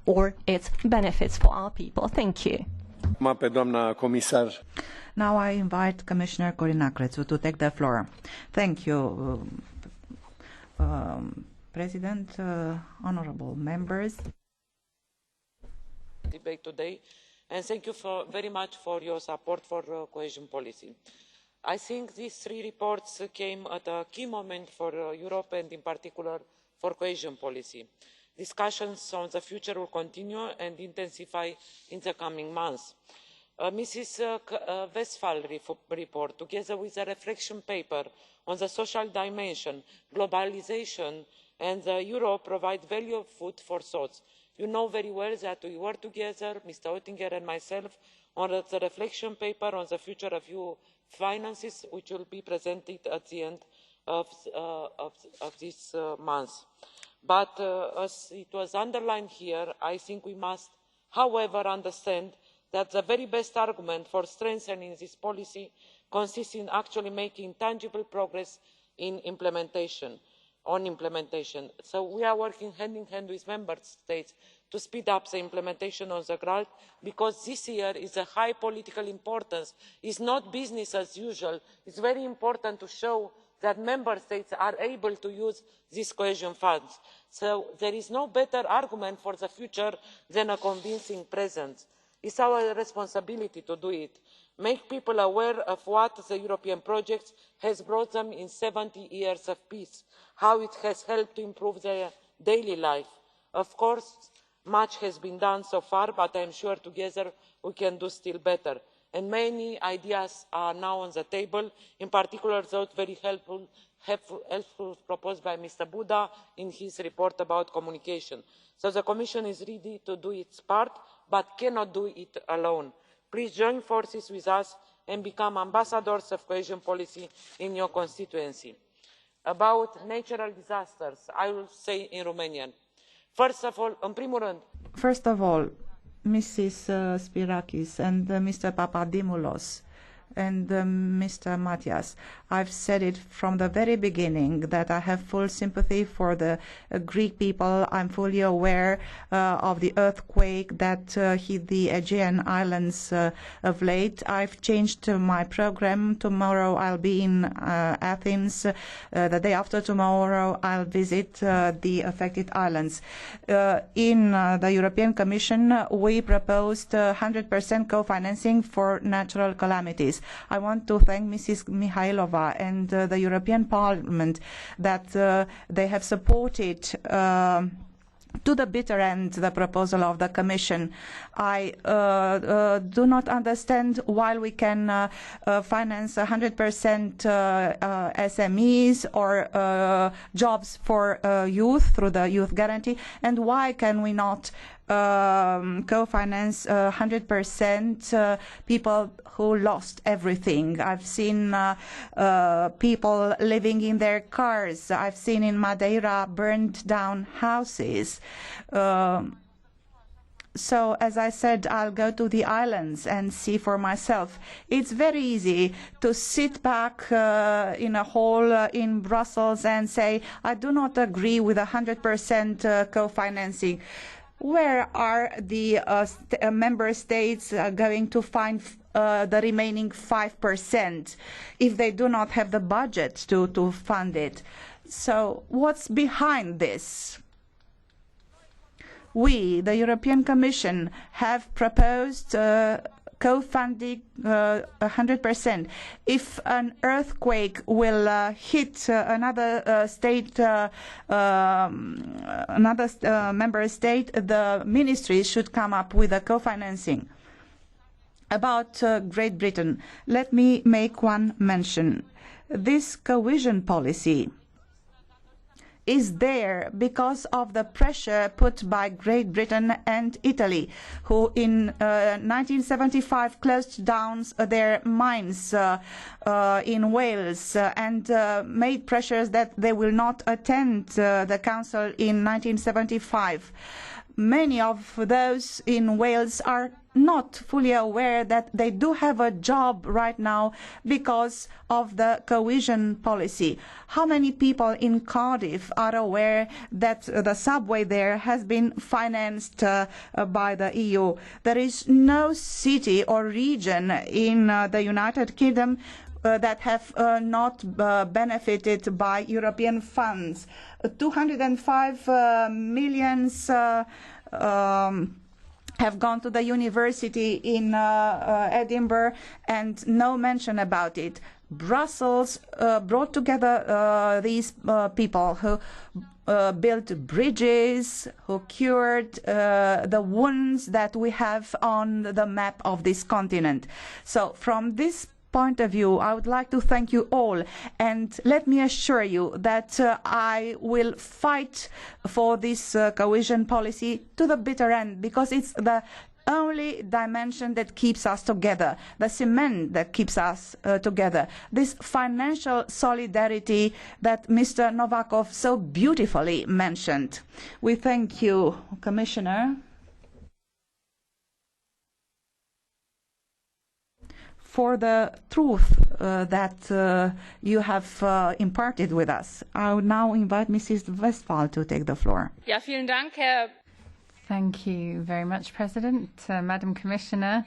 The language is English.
or its benefits for our people. Thank you. Now I invite Commissioner Corina Cretu to take the floor. Thank you, President, honorable members. Debate today, and thank you very much for your support for cohesion policy. I think these three reports came at a key moment for Europe and in particular for cohesion policy. Discussions on the future will continue and intensify in the coming months. Mrs Westphal report, together with a reflection paper on the social dimension, globalisation and the euro, provide value of food for thought. You know very well that we worked together, Mr Oettinger and myself, on the reflection paper on the future of EU finances, which will be presented at the end of this month. But as it was underlined here, I think we must, however, understand that the very best argument for strengthening this policy consists in actually making tangible progress in implementation. So we are working hand in hand with member states to speed up the implementation of the grant, because this year is of high political importance. It's not business as usual. It's very important to show that member states are able to use these cohesion funds. So there is no better argument for the future than a convincing presence. It's our responsibility to do it. Make people aware of what the European project has brought them in 70 years of peace, how it has helped to improve their daily life. Of course, much has been done so far, but I am sure together we can do still better. And many ideas are now on the table, in particular those very helpful proposed by Mr Buda in his report about communication. So the Commission is ready to do its part, but cannot do it alone. Please join forces with us and become ambassadors of cohesion policy in your constituency. About natural disasters, I will say in Romanian. First of all, Mrs. Spirakis and Mr. Papadimoulos and Mr. Matias, I've said it from the very beginning that I have full sympathy for the Greek people. I'm fully aware of the earthquake that hit the Aegean Islands of late. I've changed my program. Tomorrow I'll be in Athens. The day after tomorrow I'll visit the affected islands. In the European Commission we proposed 100% co-financing for natural calamities. I want to thank Mrs. Mihailova and the European Parliament that they have supported to the bitter end the proposal of the Commission. I do not understand why we can finance 100% SMEs or jobs for youth through the Youth Guarantee, and why can we not co-finance 100% people who lost everything. I've seen people living in their cars. I've seen in Madeira burned down houses. So, as I said, I'll go to the islands and see for myself. It's very easy to sit back in a hall in Brussels and say, I do not agree with 100% co-financing. Where are the member states going to find the remaining 5% if they do not have the budget to fund it? So what's behind this? We, the European Commission, have proposed co-funding 100%. If an earthquake will hit another state, another member state, the ministries should come up with a co-financing. About Great Britain, let me make one mention. This cohesion policy is there because of the pressure put by Great Britain and Italy, who in 1975 closed down their mines in Wales and made pressures that they will not attend the Council in 1975. many of those in Wales are not fully aware that they do have a job right now because of the cohesion policy. How many people in Cardiff are aware that the subway there has been financed by the EU? There is no city or region in the United Kingdom that have not benefited by European funds. 205 millions have gone to the university in Edinburgh and no mention about it. Brussels brought together these people who built bridges, who cured the wounds that we have on the map of this continent. So from this point of view, I would like to thank you all, and let me assure you that I will fight for this cohesion policy to the bitter end, because it's the only dimension that keeps us together, the cement that keeps us together, this financial solidarity that Mr. Novakov so beautifully mentioned. We thank you, Commissioner, for the truth that you have imparted with us. I would now invite Mrs. Westphal to take the floor. Ja, vielen Dank, Herr. Thank you very much, President. Madam Commissioner,